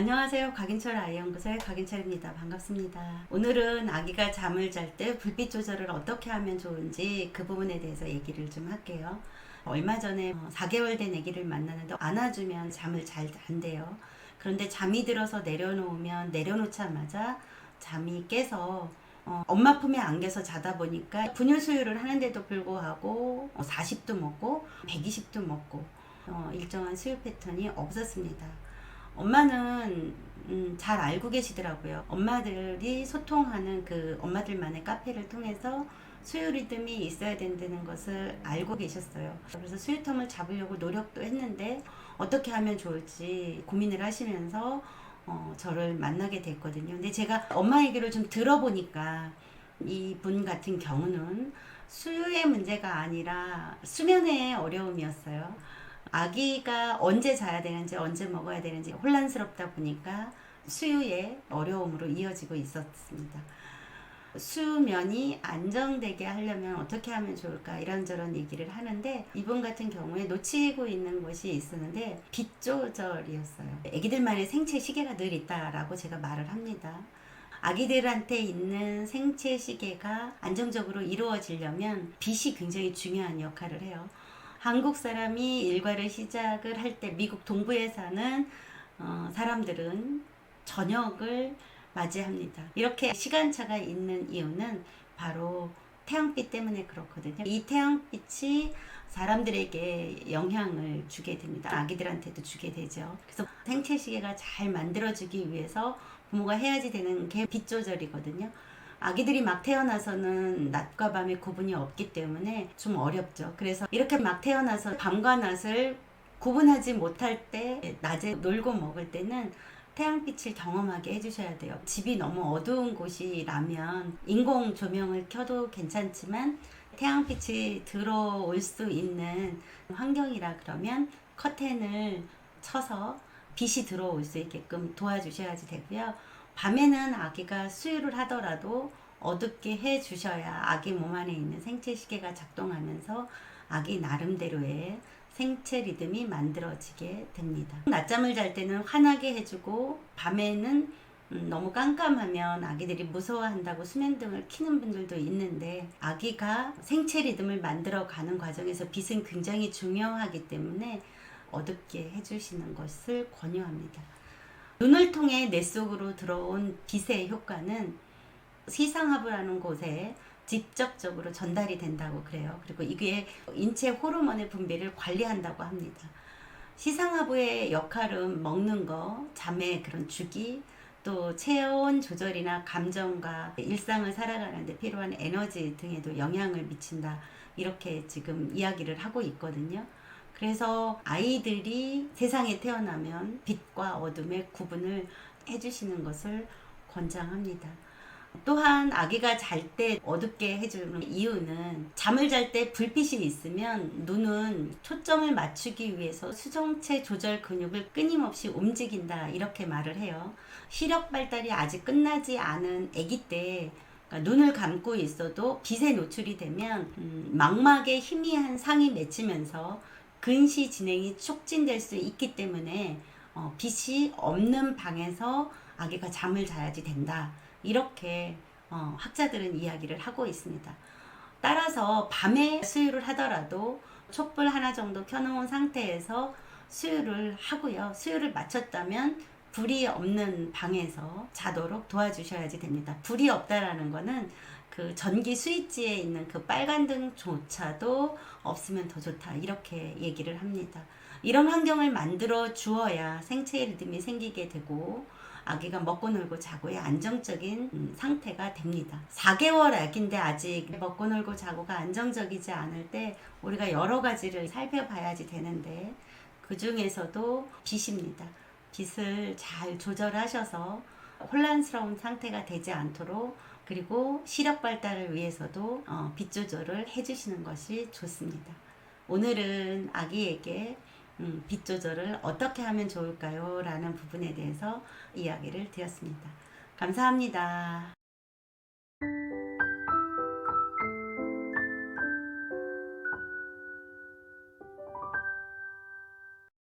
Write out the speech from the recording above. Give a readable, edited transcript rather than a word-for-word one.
안녕하세요. 곽인철 아이연구소의 곽인철입니다. 반갑습니다. 오늘은 아기가 잠을 잘 때 불빛 조절을 어떻게 하면 좋은지 그 부분에 대해서 얘기를 좀 할게요. 얼마 전에 4개월 된 아기를 만나는데 안아주면 잠을 잘 잔대요. 그런데 잠이 들어서 내려놓으면 내려놓자마자 잠이 깨서 엄마 품에 안겨서 자다 보니까 분유 수유를 하는데도 불구하고 40도 먹고 120도 먹고 일정한 수유 패턴이 없었습니다. 엄마는 잘 알고 계시더라고요. 엄마들이 소통하는 그 엄마들만의 카페를 통해서 수유 리듬이 있어야 된다는 것을 알고 계셨어요. 그래서 수유텀을 잡으려고 노력도 했는데 어떻게 하면 좋을지 고민을 하시면서 저를 만나게 됐거든요. 근데 제가 엄마 얘기를 좀 들어보니까 이분 같은 경우는 수유의 문제가 아니라 수면의 어려움이었어요. 아기가 언제 자야 되는지 언제 먹어야 되는지 혼란스럽다 보니까 수유의 어려움으로 이어지고 있었습니다. 수면이 안정되게 하려면 어떻게 하면 좋을까 이런저런 얘기를 하는데 이분 같은 경우에 놓치고 있는 것이 있었는데 빛 조절이었어요. 아기들만의 생체 시계가 늘 있다라고 제가 말을 합니다. 아기들한테 있는 생체 시계가 안정적으로 이루어지려면 빛이 굉장히 중요한 역할을 해요. 한국 사람이 일과를 시작을 할 때 미국 동부에 사는 사람들은 저녁을 맞이합니다. 이렇게 시간차가 있는 이유는 바로 태양빛 때문에 그렇거든요. 이 태양빛이 사람들에게 영향을 주게 됩니다. 아기들한테도 주게 되죠. 그래서 생체 시계가 잘 만들어지기 위해서 부모가 해야지 되는 게 빛 조절이거든요. 아기들이 막 태어나서는 낮과 밤의 구분이 없기 때문에 좀 어렵죠. 그래서 이렇게 막 태어나서 밤과 낮을 구분하지 못할 때 낮에 놀고 먹을 때는 태양빛을 경험하게 해주셔야 돼요. 집이 너무 어두운 곳이라면 인공 조명을 켜도 괜찮지만 태양빛이 들어올 수 있는 환경이라 그러면 커튼을 쳐서 빛이 들어올 수 있게끔 도와주셔야지 되고요. 밤에는 아기가 수유를 하더라도 어둡게 해 주셔야 아기 몸 안에 있는 생체 시계가 작동하면서 아기 나름대로의 생체 리듬이 만들어지게 됩니다. 낮잠을 잘 때는 환하게 해주고 밤에는 너무 깜깜하면 아기들이 무서워한다고 수면등을 켜는 분들도 있는데 아기가 생체 리듬을 만들어 가는 과정에서 빛은 굉장히 중요하기 때문에 어둡게 해주시는 것을 권유합니다. 눈을 통해 뇌 속으로 들어온 빛의 효과는 시상하부라는 곳에 직접적으로 전달이 된다고 그래요. 그리고 이게 인체 호르몬의 분비를 관리한다고 합니다. 시상하부의 역할은 먹는 거, 잠의 그런 주기, 또 체온 조절이나 감정과 일상을 살아가는데 필요한 에너지 등에도 영향을 미친다. 이렇게 지금 이야기를 하고 있거든요. 그래서 아이들이 세상에 태어나면 빛과 어둠의 구분을 해주시는 것을 권장합니다. 또한 아기가 잘 때 어둡게 해주는 이유는 잠을 잘 때 불빛이 있으면 눈은 초점을 맞추기 위해서 수정체 조절 근육을 끊임없이 움직인다 이렇게 말을 해요. 시력 발달이 아직 끝나지 않은 아기 때 그러니까 눈을 감고 있어도 빛에 노출이 되면 망막에 희미한 상이 맺히면서 근시 진행이 촉진될 수 있기 때문에 빛이 없는 방에서 아기가 잠을 자야지 된다. 이렇게 학자들은 이야기를 하고 있습니다. 따라서 밤에 수유를 하더라도 촛불 하나 정도 켜놓은 상태에서 수유를 하고요. 수유를 마쳤다면 불이 없는 방에서 자도록 도와주셔야지 됩니다. 불이 없다라는 거는 그 전기 스위치에 있는 그 빨간 등조차도 없으면 더 좋다 이렇게 얘기를 합니다. 이런 환경을 만들어 주어야 생체 리듬이 생기게 되고 아기가 먹고 놀고 자고의 안정적인 상태가 됩니다. 4개월 아기인데 아직 먹고 놀고 자고가 안정적이지 않을 때 우리가 여러 가지를 살펴봐야지 되는데 그 중에서도 빛입니다. 빛을 잘 조절하셔서 혼란스러운 상태가 되지 않도록 그리고 시력 발달을 위해서도 빛 조절을 해주시는 것이 좋습니다. 오늘은 아기에게 빛 조절을 어떻게 하면 좋을까요? 라는 부분에 대해서 이야기를 드렸습니다. 감사합니다.